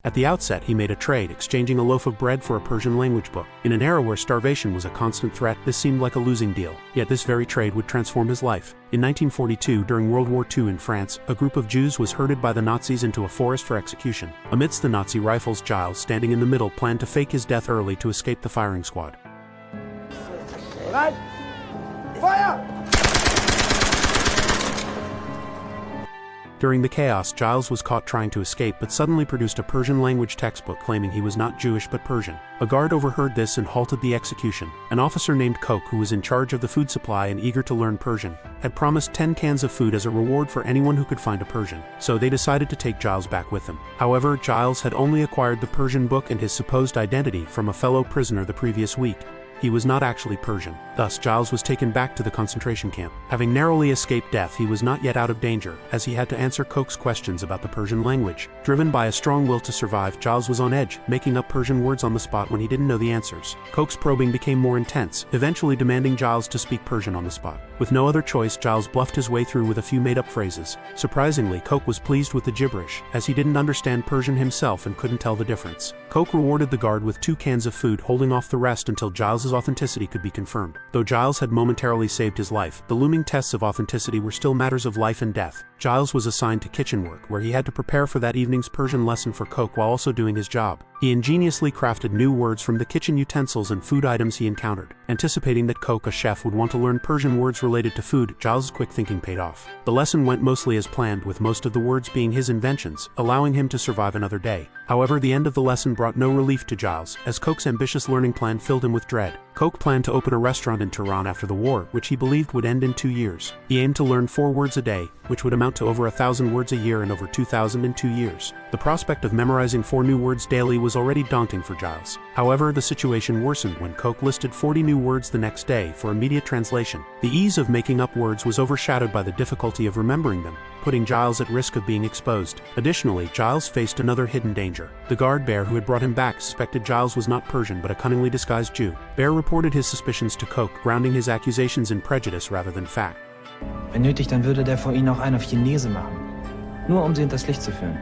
At the outset, he made a trade, exchanging a loaf of bread for a Persian language book. In an era where starvation was a constant threat, this seemed like a losing deal. Yet this very trade would transform his life. In 1942, during World War II in France, a group of Jews was herded by the Nazis into a forest for execution. Amidst the Nazi rifles, Giles, standing in the middle, planned to fake his death early to escape the firing squad. Right. Fire! During the chaos, Giles was caught trying to escape but suddenly produced a Persian language textbook claiming he was not Jewish but Persian. A guard overheard this and halted the execution. An officer named Koch, who was in charge of the food supply and eager to learn Persian, had promised 10 cans of food as a reward for anyone who could find a Persian, so they decided to take Giles back with them. However, Giles had only acquired the Persian book and his supposed identity from a fellow prisoner the previous week. He was not actually Persian. Thus, Giles was taken back to the concentration camp. Having narrowly escaped death, he was not yet out of danger, as he had to answer Koch's questions about the Persian language. Driven by a strong will to survive, Giles was on edge, making up Persian words on the spot when he didn't know the answers. Koch's probing became more intense, eventually demanding Giles to speak Persian on the spot. With no other choice, Giles bluffed his way through with a few made-up phrases. Surprisingly, Koch was pleased with the gibberish, as he didn't understand Persian himself and couldn't tell the difference. Koch rewarded the guard with 2 cans of food, holding off the rest until Giles's authenticity could be confirmed. Though Giles had momentarily saved his life, the looming tests of authenticity were still matters of life and death. Giles was assigned to kitchen work, where he had to prepare for that evening's Persian lesson for Koch while also doing his job. He ingeniously crafted new words from the kitchen utensils and food items he encountered. Anticipating that Koch, a chef, would want to learn Persian words related to food, Giles's quick thinking paid off. The lesson went mostly as planned, with most of the words being his inventions, allowing him to survive another day. However, the end of the lesson brought no relief to Giles, as Koch's ambitious learning plan filled him with dread. Koch planned to open a restaurant in Tehran after the war, which he believed would end in 2 years. He aimed to learn 4 words a day, which would amount to over 1,000 words a year and over 2,000 in 2 years. The prospect of memorizing 4 new words daily was already daunting for Giles. However, the situation worsened when Koch listed 40 new words the next day for immediate translation. The ease of making up words was overshadowed by the difficulty of remembering them, putting Giles at risk of being exposed. Additionally, Giles faced another hidden danger. The guard Bear who had brought him back suspected Giles was not Persian but a cunningly disguised Jew. Bear reported his suspicions to Koch, grounding his accusations in prejudice rather than fact. Wenn nötig, dann würde der vor ihnen auch einen auf Chinese machen. Nur um sie hinters Licht zu führen.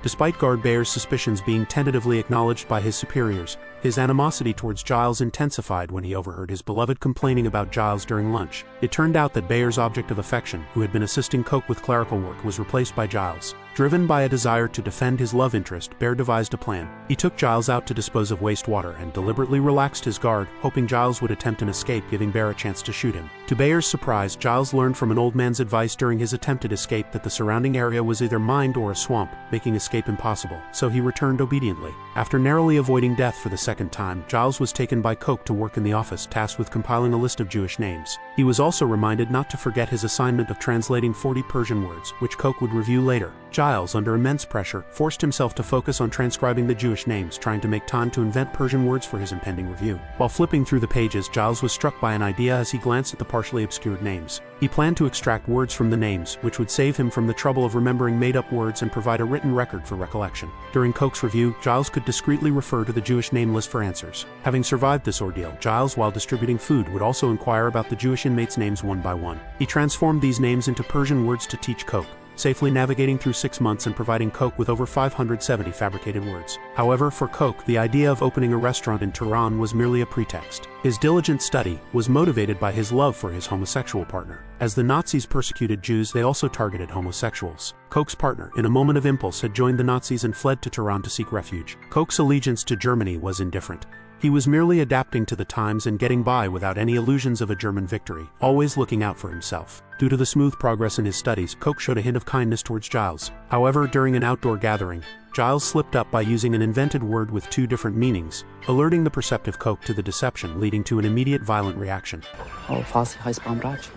Despite Guard Bear's suspicions being tentatively acknowledged by his superiors, his animosity towards Giles intensified when he overheard his beloved complaining about Giles during lunch. It turned out that Bear's object of affection, who had been assisting Koch with clerical work, was replaced by Giles. Driven by a desire to defend his love interest, Bear devised a plan. He took Giles out to dispose of wastewater and deliberately relaxed his guard, hoping Giles would attempt an escape, giving Bear a chance to shoot him. To Bear's surprise, Giles learned from an old man's advice during his attempted escape that the surrounding area was either mined or a swamp, making escape impossible, so he returned obediently. After narrowly avoiding death for the second time, Giles was taken by Koch to work in the office, tasked with compiling a list of Jewish names. He was also reminded not to forget his assignment of translating 40 Persian words, which Koch would review later. Giles, under immense pressure, forced himself to focus on transcribing the Jewish names, trying to make time to invent Persian words for his impending review. While flipping through the pages, Giles was struck by an idea as he glanced at the partially obscured names. He planned to extract words from the names, which would save him from the trouble of remembering made-up words and provide a written record for recollection. During Koch's review, Giles could discreetly refer to the Jewish name list for answers. Having survived this ordeal, Giles, while distributing food, would also inquire about the Jewish inmates' names one by one. He transformed these names into Persian words to teach Koch, safely navigating through 6 months and providing Koch with over 570 fabricated words. However, for Koch, the idea of opening a restaurant in Tehran was merely a pretext. His diligent study was motivated by his love for his homosexual partner. As the Nazis persecuted Jews, they also targeted homosexuals. Koch's partner, in a moment of impulse, had joined the Nazis and fled to Tehran to seek refuge. Koch's allegiance to Germany was indifferent. He was merely adapting to the times and getting by without any illusions of a German victory, always looking out for himself. Due to the smooth progress in his studies, Koch showed a hint of kindness towards Giles. However, during an outdoor gathering, Giles slipped up by using an invented word with 2 different meanings, alerting the perceptive Koch to the deception, leading to an immediate violent reaction. Oh, Farsi heißt Baumratsch.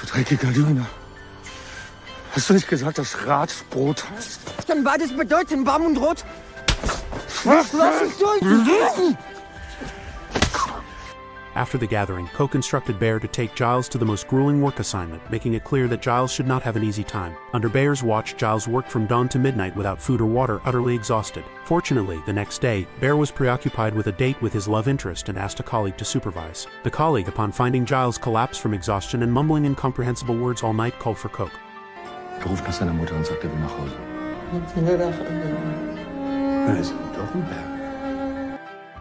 Du dreckiger Lügner. Hast du nicht gesagt, dass Ratsch Brot heißt? Dann beides bedeuten Baum und Rot. Was? Lass uns durch! After the gathering, Koch instructed Bear to take Giles to the most grueling work assignment, making it clear that Giles should not have an easy time. Under Bear's watch, Giles worked from dawn to midnight without food or water, utterly exhausted. Fortunately, the next day, Bear was preoccupied with a date with his love interest and asked a colleague to supervise. The colleague, upon finding Giles collapse from exhaustion and mumbling incomprehensible words all night, called for Koch. Er ruft nach seiner Mutter und sagt, er will nach Hause.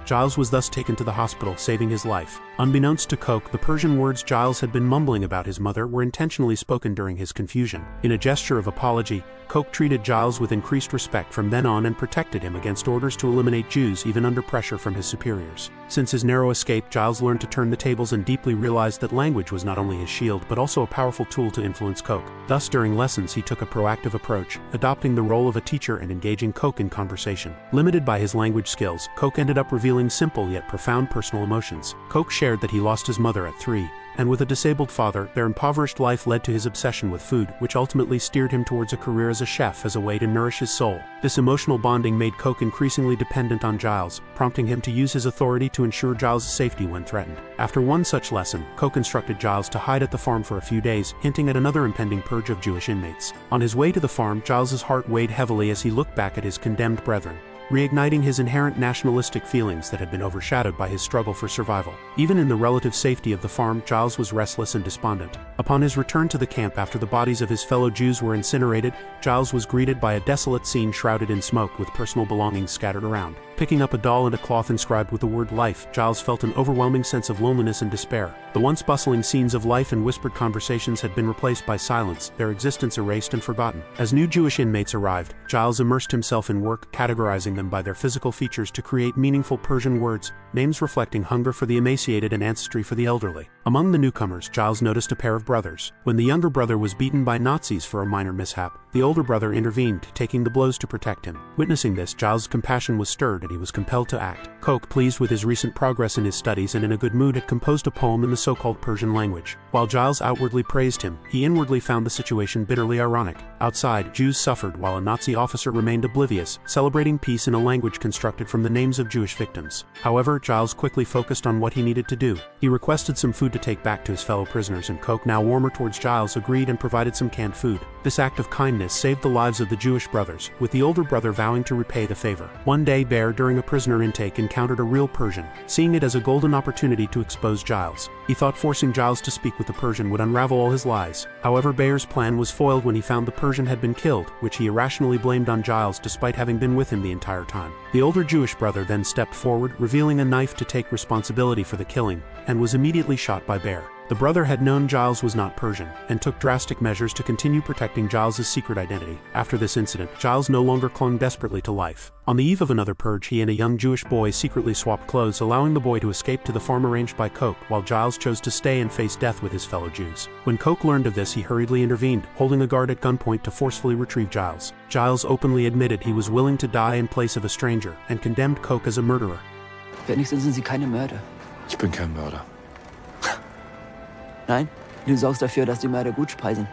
Giles was thus taken to the hospital, saving his life. Unbeknownst to Coke, the Persian words Giles had been mumbling about his mother were intentionally spoken during his confusion. In a gesture of apology, Coke treated Giles with increased respect from then on and protected him against orders to eliminate Jews even under pressure from his superiors. Since his narrow escape, Giles learned to turn the tables and deeply realized that language was not only his shield but also a powerful tool to influence Coke. Thus, during lessons he took a proactive approach, adopting the role of a teacher and engaging Coke in conversation. Limited by his language skills, Coke ended up revealing simple yet profound personal emotions. Coke shared that he lost his mother at 3, and with a disabled father, their impoverished life led to his obsession with food, which ultimately steered him towards a career as a chef as a way to nourish his soul. This emotional bonding made Coke increasingly dependent on Giles, prompting him to use his authority to ensure Giles' safety when threatened. After one such lesson, Coke instructed Giles to hide at the farm for a few days, hinting at another impending purge of Jewish inmates. On his way to the farm, Giles' heart weighed heavily as he looked back at his condemned brethren, reigniting his inherent nationalistic feelings that had been overshadowed by his struggle for survival. Even in the relative safety of the farm, Giles was restless and despondent. Upon his return to the camp after the bodies of his fellow Jews were incinerated, Giles was greeted by a desolate scene shrouded in smoke with personal belongings scattered around. Picking up a doll and a cloth inscribed with the word life, Giles felt an overwhelming sense of loneliness and despair. The once bustling scenes of life and whispered conversations had been replaced by silence, their existence erased and forgotten. As new Jewish inmates arrived, Giles immersed himself in work, categorizing them by their physical features to create meaningful Persian words, names reflecting hunger for the emaciated and ancestry for the elderly. Among the newcomers, Giles noticed a pair of brothers. When the younger brother was beaten by Nazis for a minor mishap, the older brother intervened, taking the blows to protect him. Witnessing this, Giles' compassion was stirred and he was compelled to act. Coke, pleased with his recent progress in his studies and in a good mood, had composed a poem in the so-called Persian language. While Giles outwardly praised him, he inwardly found the situation bitterly ironic. Outside, Jews suffered while a Nazi officer remained oblivious, celebrating peace in a language constructed from the names of Jewish victims. However, Giles quickly focused on what he needed to do. He requested some food to take back to his fellow prisoners, and Coke, now warmer towards Giles, agreed and provided some canned food. This act of kindness saved the lives of the Jewish brothers, with the older brother vowing to repay the favor. One day, Bear, during a prisoner intake, encountered a real Persian, seeing it as a golden opportunity to expose Giles. He thought forcing Giles to speak with the Persian would unravel all his lies. However, Bear's plan was foiled when he found the Persian had been killed, which he irrationally blamed on Giles despite having been with him the entire time. The older Jewish brother then stepped forward, revealing a knife to take responsibility for the killing, and was immediately shot by Bear. The brother had known Giles was not Persian, and took drastic measures to continue protecting Giles' secret identity. After this incident, Giles no longer clung desperately to life. On the eve of another purge, he and a young Jewish boy secretly swapped clothes, allowing the boy to escape to the farm arranged by Coke, while Giles chose to stay and face death with his fellow Jews. When Coke learned of this, he hurriedly intervened, holding a guard at gunpoint to forcefully retrieve Giles. Giles openly admitted he was willing to die in place of a stranger, and condemned Coke as a murderer. Wenigstens sind Sie keine Mörder. Ich bin kein Mörder. Nein, du sorgst dafür, dass die Mörder gut speisen.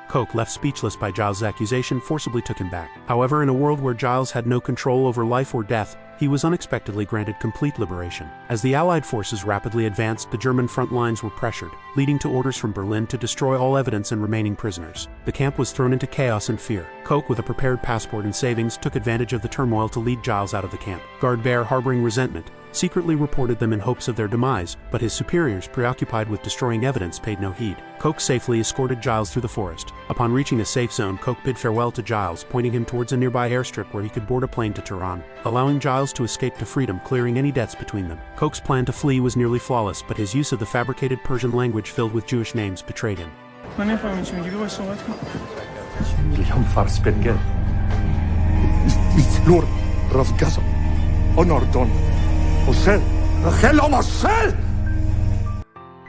Coke, left speechless by Giles' accusation, forcibly took him back. However, in a world where Giles had no control over life or death, he was unexpectedly granted complete liberation. As the Allied forces rapidly advanced, the German front lines were pressured, leading to orders from Berlin to destroy all evidence and remaining prisoners. The camp was thrown into chaos and fear. Coke, with a prepared passport and savings, took advantage of the turmoil to lead Giles out of the camp. Guard Bear, harboring resentment, secretly reported them in hopes of their demise, but his superiors, preoccupied with destroying evidence, paid no heed. Coke safely escorted Giles through the forest. Upon reaching a safe zone, Coke bid farewell to Giles, pointing him towards a nearby airstrip where he could board a plane to Tehran, allowing Giles to escape to freedom, clearing any debts between them. Coke's plan to flee was nearly flawless, but his use of the fabricated Persian language filled with Jewish names betrayed him. اليوم فارس بنجل مثلور رفقصة أناردون وسل رخل ومسل.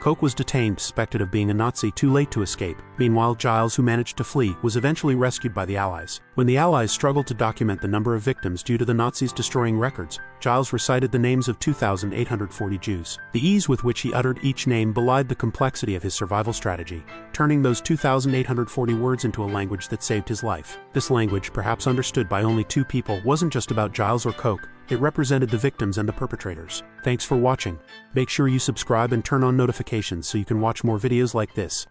Coke was detained, suspected of being a Nazi, too late to escape. Meanwhile, Giles, who managed to flee, was eventually rescued by the Allies. When the Allies struggled to document the number of victims due to the Nazis destroying records, Giles recited the names of 2,840 Jews. The ease with which he uttered each name belied the complexity of his survival strategy, turning those 2,840 words into a language that saved his life. This language, perhaps understood by only two people, wasn't just about Giles or Coke. It represented the victims and the perpetrators. Thanks for watching. Make sure you subscribe and turn on notifications so you can watch more videos like this.